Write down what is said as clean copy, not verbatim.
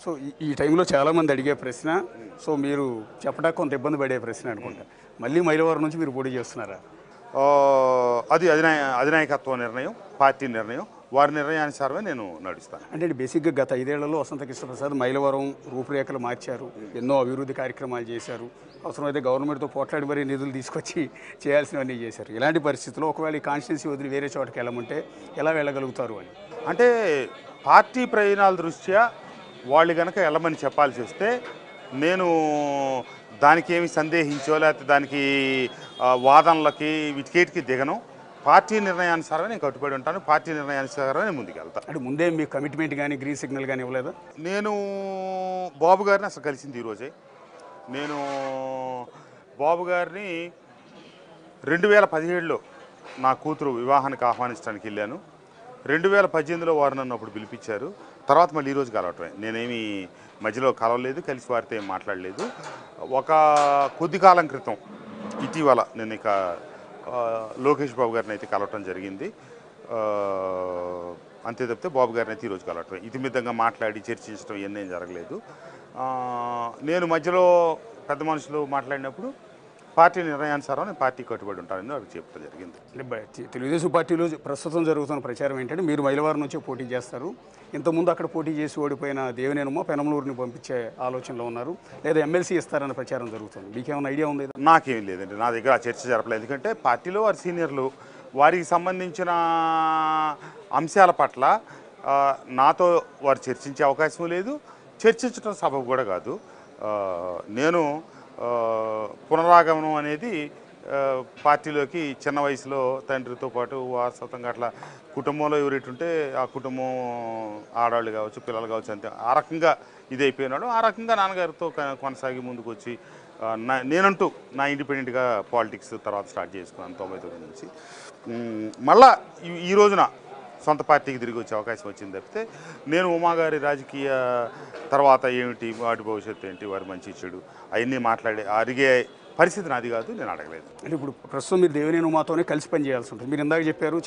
So ఈ టైంలో చాలామంది అడిగే ప్రశ్న, సో మీరు చెప్పడానికి కొంత ఇబ్బంది పడే ప్రశ్న అనుకుంటా. మళ్ళీ మైలవరం నుంచి మీరు పోటీ చేస్తున్నారా? అది అధినాయకత్వ నిర్ణయం, పార్టీ నిర్ణయం. వారి నిర్ణయానుసారమే నేను నడుస్తాను. అంటే బేసిక్గా గత 5 ఏళ్లలో వసంత కృష్ణప్రసాద్ మైలవరం రూపురేఖలు మార్చారు, ఎన్నో అభివృద్ధి కార్యక్రమాలు చేశారు, అవసరమైతే గవర్నమెంట్తో పోట్లాడి మరీ నిధులు తీసుకొచ్చి చేయాల్సినవన్నీ చేశారు. ఇలాంటి పరిస్థితుల్లో ఒకవేళ ఈ కాన్స్టిట్యున్సీ వదిలి వేరే చోటకి వెళ్ళమంటే ఎలా వెళ్ళగలుగుతారు అని? అంటే పార్టీ ప్రయోజనాల దృష్ట్యా వాళ్ళు కనుక వెళ్ళమని చెప్పాల్సి వస్తే నేను దానికి ఏమి సందేహించో లేకపోతే దానికి వాదనలకి వీటికేటికి దిగను. పార్టీ నిర్ణయానుసారమే నేను కట్టుబడి ఉంటాను. పార్టీ నిర్ణయానుసారమే నేను ముందుకు వెళ్తాను. అంటే ముందే మీ కమిట్మెంట్ కానీ గ్రీన్ సిగ్నల్ కానీ ఇవ్వలేదా? నేను బాబు గారిని అసలు కలిసింది ఈరోజే. నేను బాబు గారిని 2017లో నా కూతురు వివాహానికి ఆహ్వానించడానికి వెళ్ళాను. 2018లో వారు నన్ను అప్పుడు పిలిపించారు. తర్వాత మళ్ళీ ఈరోజు కలవటమే. నేనేమి మధ్యలో కలవలేదు, కలిసి వారితో ఏం మాట్లాడలేదు. ఒక కొద్ది కాలం క్రితం ఇటీవల నేను ఇక లోకేష్ బాబు గారిని అయితే కలవటం జరిగింది. అంతే తప్పితే బాబు గారిని అయితే ఈరోజు కలవటమే. ఇతిమిద్దంగా మాట్లాడి చర్చించడం ఇవన్నీ జరగలేదు. నేను మధ్యలో పెద్ద మనుషులు మాట్లాడినప్పుడు పార్టీ నిర్ణయానుసారం నేను పార్టీ కట్టుబడి ఉంటానని వాళ్ళకి చెప్పడం జరిగింది. అంటే తెలుగుదేశం పార్టీలో ప్రస్తుతం జరుగుతున్న ప్రచారం ఏంటంటే మీరు మైలవరం నుంచే పోటీ చేస్తారు, ఇంతకుముందు అక్కడ పోటీ చేసి ఓడిపోయిన దేవినేనమో పెనమలూరుని పంపించే ఆలోచనలో ఉన్నారు, లేదా ఎమ్మెల్సీ ఇస్తారన్న ప్రచారం జరుగుతుంది. మీకేమైనా ఐడియా ఉంది? నాకేం లేదండి, నా దగ్గర ఆ చర్చ జరపలేదు. ఎందుకంటే పార్టీలో వారి సీనియర్లు వారికి సంబంధించిన అంశాల పట్ల నాతో వారు చర్చించే అవకాశం లేదు, చర్చించడం సబబు కూడా కాదు. నేను పునరాగమనం అనేది పార్టీలోకి చిన్న వయసులో తండ్రితో పాటు వారసత్వంగా అట్లా కుటుంబంలో ఎవరెట్టుంటే ఆ కుటుంబం ఆడవాళ్ళు కావచ్చు, పిల్లలు కావచ్చు, అంతే ఆ రకంగా ఇది అయిపోయినాడు. ఆ రకంగా నాన్నగారితో కొనసాగి ముందుకు వచ్చి నేనంటూ నా ఇండిపెండెంట్గా పాలిటిక్స్ తర్వాత స్టార్ట్ చేసుకున్నాను 99 నుంచి. మళ్ళా ఈ రోజున సొంత పార్టీకి తిరిగి వచ్చే అవకాశం వచ్చింది తప్పితే నేను ఉమాగారి రాజకీయ తర్వాత ఏమిటి, వాటి భవిష్యత్తు ఏంటి, వారి మంచి చెడు అవన్నీ అడిగే పరిస్థితి నాది కాదు, నేను అడగలేదు. అంటే ఇప్పుడు ప్రస్తుతం మీరు దేవినేని ఉమాతోనే కలిసి పనిచేయాల్సి ఉంటుంది. మీరు ఇందాక చెప్పారు